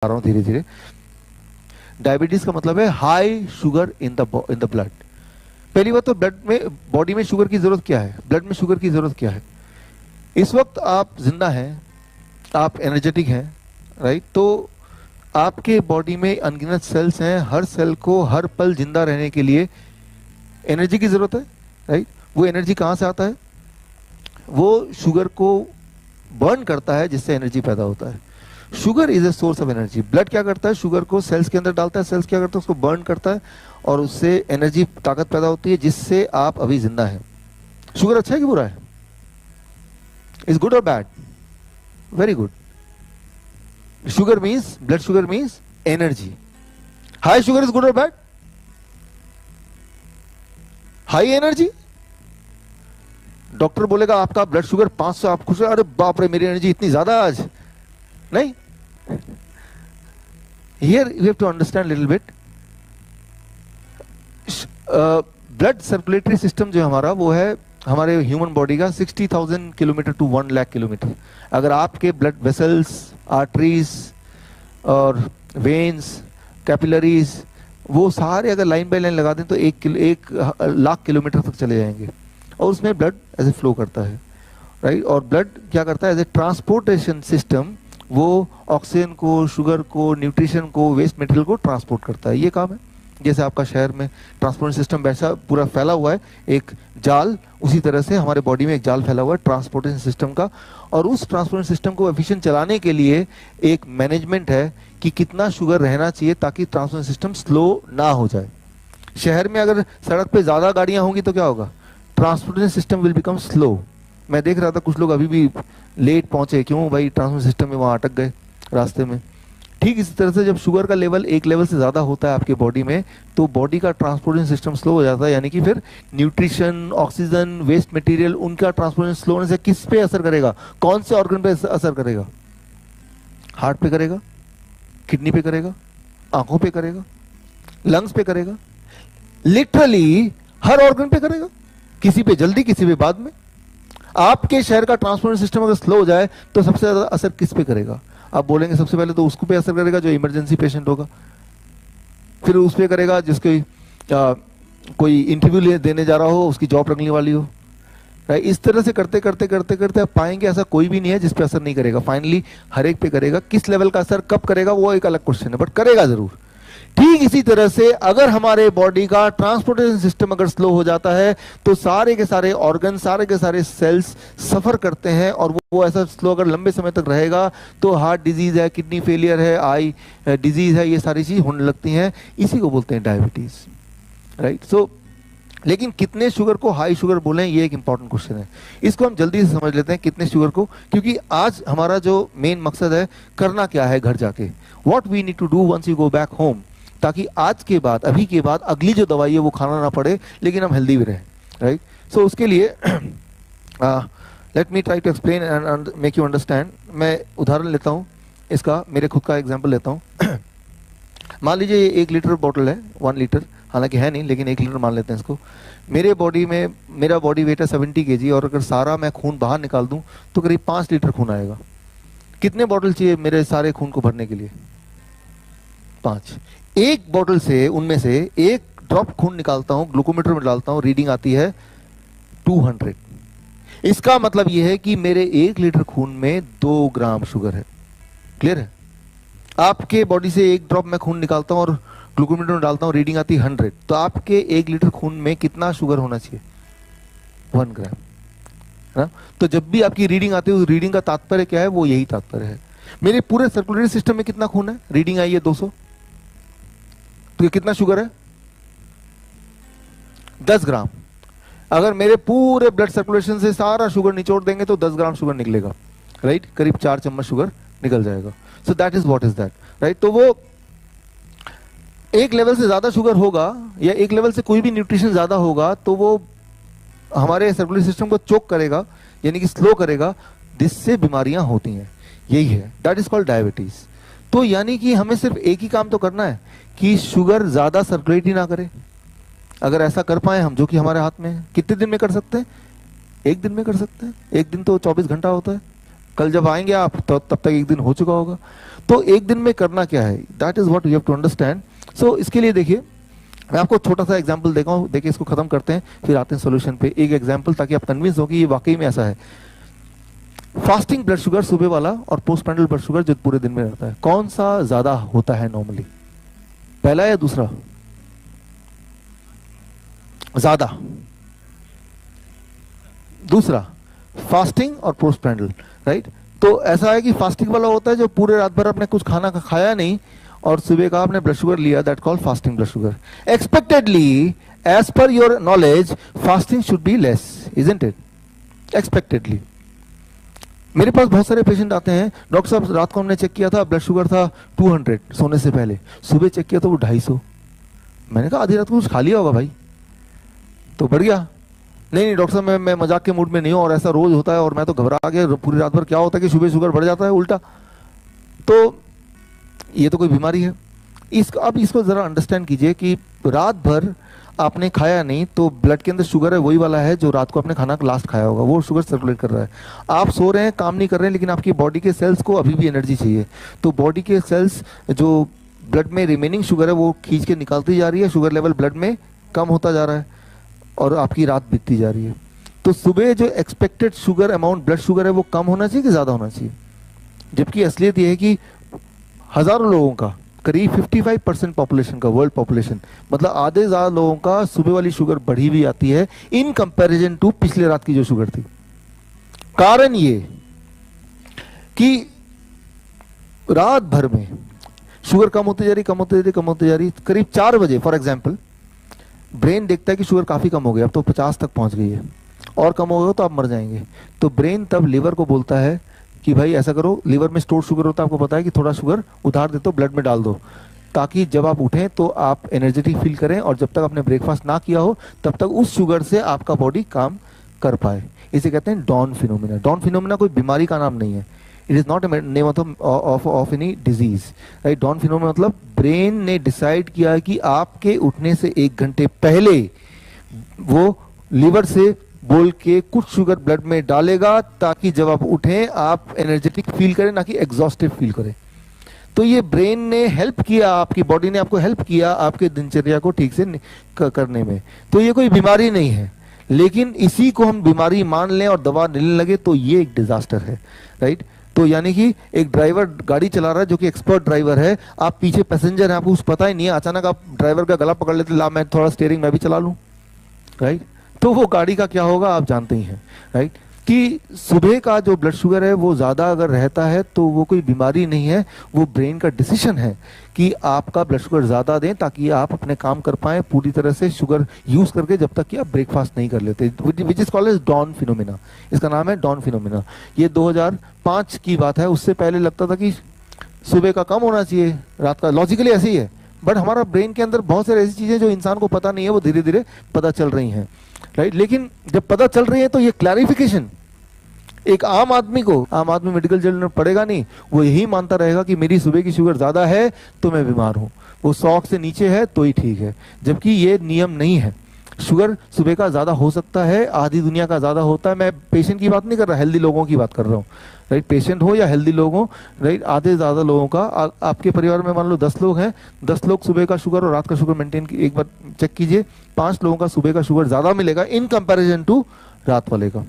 रहा हूँ धीरे धीरे। डायबिटीज का मतलब है high sugar in the blood. पहली बात तो ब्लड में, बॉडी में शुगर की जरूरत क्या है, ब्लड में शुगर की जरूरत क्या है। इस वक्त आप जिंदा हैं, आप एनर्जेटिक हैं, राइट। तो आपके बॉडी में अनगिनत सेल्स हैं, हर सेल को हर पल जिंदा रहने के लिए एनर्जी की जरूरत है, राइट। वो एनर्जी कहाँ से आता है, वो शुगर को बर्न करता है जिससे एनर्जी पैदा होता है। Sugar is a source of energy. Blood क्या करता है, शुगर को सेल्स के अंदर डालता है, सेल्स क्या करता है, उसको बर्न करता है और उससे एनर्जी, ताकत पैदा होती है जिससे आप अभी जिंदा हैं। शुगर अच्छा है कि बुरा है, इज गुड और bad? Very good. Sugar means, blood sugar means energy. High sugar is good और बैड? हाई एनर्जी, डॉक्टर बोलेगा आपका ब्लड शुगर 500, आप खुश, अरे बाप रे मेरी एनर्जी इतनी ज्यादा आज, नहीं। Here you have to understand little bit. Blood circulatory system जो हमारा, वो है हमारे ह्यूमन बॉडी का 60,000 किलोमीटर टू 1 लाख किलोमीटर। अगर आपके ब्लड वेसल्स, आर्टरीज और वेन्स, कैपिलरीज, वो सारे अगर लाइन बाय लाइन लगा दें तो 1 लाख किलोमीटर तक चले जाएंगे और उसमें ब्लड ऐसे फ्लो करता है, राइट। और ब्लड क्या करता है, एज ए ट्रांसपोर्टेशन सिस्टम, वो ऑक्सीजन को, शुगर को, न्यूट्रिशन को, वेस्ट मटेरियल को ट्रांसपोर्ट करता है। ये काम है। जैसे आपका शहर में ट्रांसपोर्ट सिस्टम वैसा पूरा फैला हुआ है एक जाल, उसी तरह से हमारे बॉडी में एक जाल फैला हुआ है ट्रांसपोर्टेशन सिस्टम का। और उस ट्रांसपोर्टेशन सिस्टम को एफिशिएंट चलाने के लिए एक मैनेजमेंट है कि कितना शुगर रहना चाहिए ताकि ट्रांसपोर्टेशन सिस्टम स्लो ना हो जाए। शहर में अगर सड़क पे ज्यादा गाड़ियां होंगी तो क्या होगा, transportation system will become slow. मैं देख रहा था कुछ लोग अभी भी लेट पहुंचे, क्यों भाई, ट्रांसपोर्ट सिस्टम में वहां अटक गए रास्ते में। ठीक इसी तरह से जब शुगर का लेवल एक लेवल से ज्यादा होता है आपके बॉडी में, तो बॉडी का ट्रांसपोर्टेशन सिस्टम स्लो हो जाता है। यानी कि फिर न्यूट्रिशन, ऑक्सीजन, वेस्ट मटेरियल, उनका ट्रांसपोर्टेशन स्लो होने से किस पे असर करेगा, कौन से ऑर्गन पे असर करेगा? हार्ट पे करेगा, किडनी पे करेगा, आंखों पे करेगा, लंग्स पे करेगा, लिटरली हर ऑर्गन पे करेगा। किसी पे जल्दी, किसी पे बाद में। आपके शहर का ट्रांसपोर्टेशन सिस्टम अगर स्लो हो जाए तो सबसे ज्यादा असर किस पे करेगा? आप बोलेंगे सबसे पहले तो उसको पे असर करेगा जो इमरजेंसी पेशेंट होगा, फिर उस पे करेगा जिसके कोई इंटरव्यू देने जा रहा हो, उसकी जॉब लगने वाली हो, राइट। इस तरह से करते करते करते करते आप पाएंगे ऐसा कोई भी नहीं है जिस पे असर नहीं करेगा। फाइनली हर एक पे करेगा। किस लेवल का असर कब करेगा वो एक अलग क्वेश्चन है, बट करेगा जरूर। ठीक इसी तरह से अगर हमारे बॉडी का ट्रांसपोर्टेशन सिस्टम अगर स्लो हो जाता है तो सारे के सारे ऑर्गन, सारे के सारे सेल्स सफर करते हैं। और वो ऐसा स्लो अगर लंबे समय तक रहेगा तो हार्ट डिजीज है, किडनी फेलियर है, आई डिजीज है, ये सारी चीज होने लगती हैं। इसी को बोलते हैं डायबिटीज, राइट। सो लेकिन कितने शुगर को हाई शुगर बोलें, ये एक इंपॉर्टेंट क्वेश्चन है। इसको हम जल्दी से समझ लेते हैं कितने शुगर को, क्योंकि आज हमारा जो मेन मकसद है करना क्या है घर जाके, what we need to do once you go back home, ताकि आज के बाद, अभी के बाद अगली जो दवाई है वो खाना ना पड़े लेकिन हम हेल्दी भी रहें, राइट। सो उसके लिए let me try to explain and make you understand. मैं उदाहरण लेता हूँ इसका, मेरे खुद का एग्जांपल लेता हूँ। मान लीजिए ये 1 लीटर बॉटल है, 1 लीटर, हालांकि है नहीं लेकिन 1 लीटर मान लेते हैं इसको। मेरे बॉडी में, मेरा बॉडी वेट है 70 kg और अगर सारा मैं खून बाहर निकाल दूं तो करीब 5 लीटर खून आएगा। कितने बॉटल चाहिए मेरे सारे खून को भरने के लिए? 5। एक बॉटल से, उनमें से 1 ड्रॉप खून निकालता हूं, ग्लूकोमीटर में डालता हूं, रीडिंग आती है 200। इसका मतलब यह है कि मेरे 1 लीटर खून में 2 ग्राम शुगर है। क्लियर है? आपके बॉडी से 1 ड्रॉप मैं खून निकालता हूं और ग्लूकोमीटर में डालता हूं, रीडिंग आती है 100। तो आपके 1 लीटर खून में कितना शुगर होना चाहिए? 1 ग्राम, है ना? तो जब भी आपकी रीडिंग आती है, उस रीडिंग का तात्पर्य क्या है? वो यही तात्पर्य है। मेरे पूरे सर्कुलेटरी सिस्टम में कितना खून है? रीडिंग आई है 200, तो ये कितना शुगर है? 10 ग्राम। अगर मेरे पूरे ब्लड सर्कुलेशन से सारा शुगर निचोड़ देंगे तो 10 ग्राम शुगर निकलेगा, राइट। करीब 4 चम्मच शुगर निकल जाएगा। So that is what is that, right. तो वो एक लेवल से ज्यादा शुगर होगा या एक लेवल से कोई भी न्यूट्रिशन ज्यादा होगा तो वो हमारे सर्कुलेटरी सिस्टम को चोक करेगा, यानी कि स्लो करेगा, जिससे बीमारियां होती हैं। यही है, दैट इज कॉल्ड डायबिटीज। तो यानी कि हमें सिर्फ एक ही काम तो करना है कि शुगर ज्यादा सर्कुलेट ही ना करे। अगर ऐसा कर पाए हम, जो कि हमारे हाथ में है, कितने दिन में कर सकते हैं? 1 दिन में कर सकते हैं। 1 दिन तो 24 घंटा होता है। कल जब आएंगे आप तो तब तक एक दिन हो चुका होगा। तो एक दिन में करना क्या है, that is what you have to understand. So इसके लिए देखिए मैं आपको छोटा सा एग्जांपल देता हूँ, देखिए इसको खत्म करते हैं फिर आते हैं सॉल्यूशन पे। एक एग्जांपल ताकि आप कन्विंस हो कि ये वाकई में ऐसा है। फास्टिंग ब्लड शुगर सुबह वाला और पोस्ट पैंडल ब्लड शुगर जो पूरे दिन में रहता है, कौन सा ज्यादा होता है नॉर्मली, पहला या दूसरा? ज्यादा दूसरा, फास्टिंग और पोस्ट पैंडल, राइट। तो ऐसा है कि फास्टिंग वाला होता है जो पूरे रात भर आपने कुछ खाना खाया नहीं और सुबह का आपने ब्लड शुगर लिया, that called fasting blood sugar. Expectedly as per your knowledge fasting should be less, isn't it? Expectedly. मेरे पास बहुत सारे पेशेंट आते हैं, डॉक्टर साहब रात को हमने चेक किया था ब्लड शुगर था 200 सोने से पहले, सुबह चेक किया तो वो 250। मैंने कहा आधी रात को कुछ खा लिया होगा भाई, तो बढ़ गया। नहीं डॉक्टर साहब मैं मजाक के मूड में नहीं हूँ और ऐसा रोज होता है और मैं तो घबरा गया पूरी रात भर। क्या होता है कि सुबह शुगर बढ़ जाता है उल्टा, तो ये तो कोई बीमारी है। अब इसको जरा अंडरस्टैंड कीजिए कि रात भर आपने खाया नहीं तो ब्लड के अंदर शुगर है वही वाला है जो रात को आपने खाना लास्ट खाया होगा, वो शुगर सर्कुलेट कर रहा है। आप सो रहे हैं, काम नहीं कर रहे हैं, लेकिन आपकी बॉडी के सेल्स को अभी भी एनर्जी चाहिए, तो बॉडी के सेल्स जो ब्लड में रिमेनिंग शुगर है वो खींच के निकालती जा रही है, शुगर लेवल ब्लड में कम होता जा रहा है और आपकी रात बीतती जा रही है। तो सुबह जो expected sugar amount blood sugar है वो कम होना चाहिए कि ज़्यादा होना चाहिए? जबकि असलियत ये है कि हजारों लोगों का, करीब 55% पॉपुलेशन का, वर्ल्ड पॉपुलेशन, मतलब आधे ज़्यादा लोगों का सुबह वाली शुगर बढ़ी भी आती है इन कंपैरिजन टू पिछले रात की जो शुगर थी। कारण ये कि रात भर में शुगर कम होती जा रही, कम होती जा रही, कम होती जा रही। करीब 4 बजे फॉर एग्जाम्पल ब्रेन देखता है कि शुगर काफी कम हो गई, अब तो 50 तक पहुंच गई है और कम हो गया तो आप मर जाएंगे। तो ब्रेन तब लिवर को बोलता है कि भाई ऐसा करो, लिवर में स्टोर शुगर होता है, आपको पता है कि थोड़ा शुगर उधार देते हो, ब्लड में डाल दो, ताकि जब आप उठें तो आप एनर्जेटिक फील करें और जब तक आपने ब्रेकफास्ट ना किया हो तब तक उस शुगर से आपका बॉडी काम कर पाए। इसे कहते हैं डॉन फिनोमिना। डॉन फिनोमिना कोई बीमारी का नाम नहीं है, it is not a name of any disease, right. Dawn phenomena मतलब ब्रेन ने डिसाइड किया है कि आपके उठने से 1 घंटे पहले वो लिवर से बोल के कुछ शुगर ब्लड में डालेगा ताकि जब आप उठें आप एनर्जेटिक फील करें, ना कि एग्जॉस्टिव फील करें। तो ये ब्रेन ने हेल्प किया, आपकी बॉडी ने आपको हेल्प किया आपके दिनचर्या को ठीक से करने में। तो ये कोई बीमारी नहीं है, लेकिन इसी को हम बीमारी मान लें और दवा लेने लगे तो ये एक डिजास्टर है, राइट। तो यानी कि एक ड्राइवर गाड़ी चला रहा है जो कि एक्सपर्ट ड्राइवर है, आप पीछे पैसेंजर हैं, आपको कुछ पता ही नहीं है, अचानक आप ड्राइवर का गला पकड़ लेते, ला मैं थोड़ा स्टीयरिंग मैं भी चला लूं, राइट। तो वो गाड़ी का क्या होगा आप जानते ही हैं, राइट। कि सुबह का जो ब्लड शुगर है वो ज़्यादा अगर रहता है तो वो कोई बीमारी नहीं है, वो ब्रेन का डिसीजन है कि आपका ब्लड शुगर ज़्यादा दें ताकि आप अपने काम कर पाएं पूरी तरह से शुगर यूज़ करके, जब तक कि आप ब्रेकफास्ट नहीं कर लेते, which is called as dawn phenomena. इसका नाम है डॉन फिनोमिना। ये 2005 की बात है, उससे पहले लगता था कि सुबह का कम होना चाहिए, रात का। लॉजिकली ऐसे ही है, बट हमारा ब्रेन के अंदर बहुत सारी ऐसी चीज़ें जो इंसान को पता नहीं है वो धीरे धीरे पता चल रही हैं, राइट। लेकिन जब पता चल रही है तो ये क्लैरिफिकेशन एक आम आदमी मेडिकल जर्नल में पढ़ेगा नहीं, वो यही मानता रहेगा कि मेरी सुबह की शुगर ज्यादा है तो मैं बीमार हूं, वो 100 से नीचे है तो ही ठीक है, जबकि ये नियम नहीं है। शुगर सुबह का ज्यादा हो सकता है, आधी दुनिया का ज्यादा होता है। मैं पेशेंट की बात नहीं कर रहा, हेल्दी लोगों की बात कर रहा हूँ, राइट। पेशेंट हो या हेल्दी लोग हो, राइट, आधे ज्यादा लोगों का। आपके परिवार में मान लो 10 लोग हैं, 10 लोग सुबह का शुगर और रात का शुगर मेंटेन, एक बार चेक कीजिए, 5 लोगों का सुबह का शुगर ज्यादा मिलेगा इन कंपैरिजन टू रात वाले का।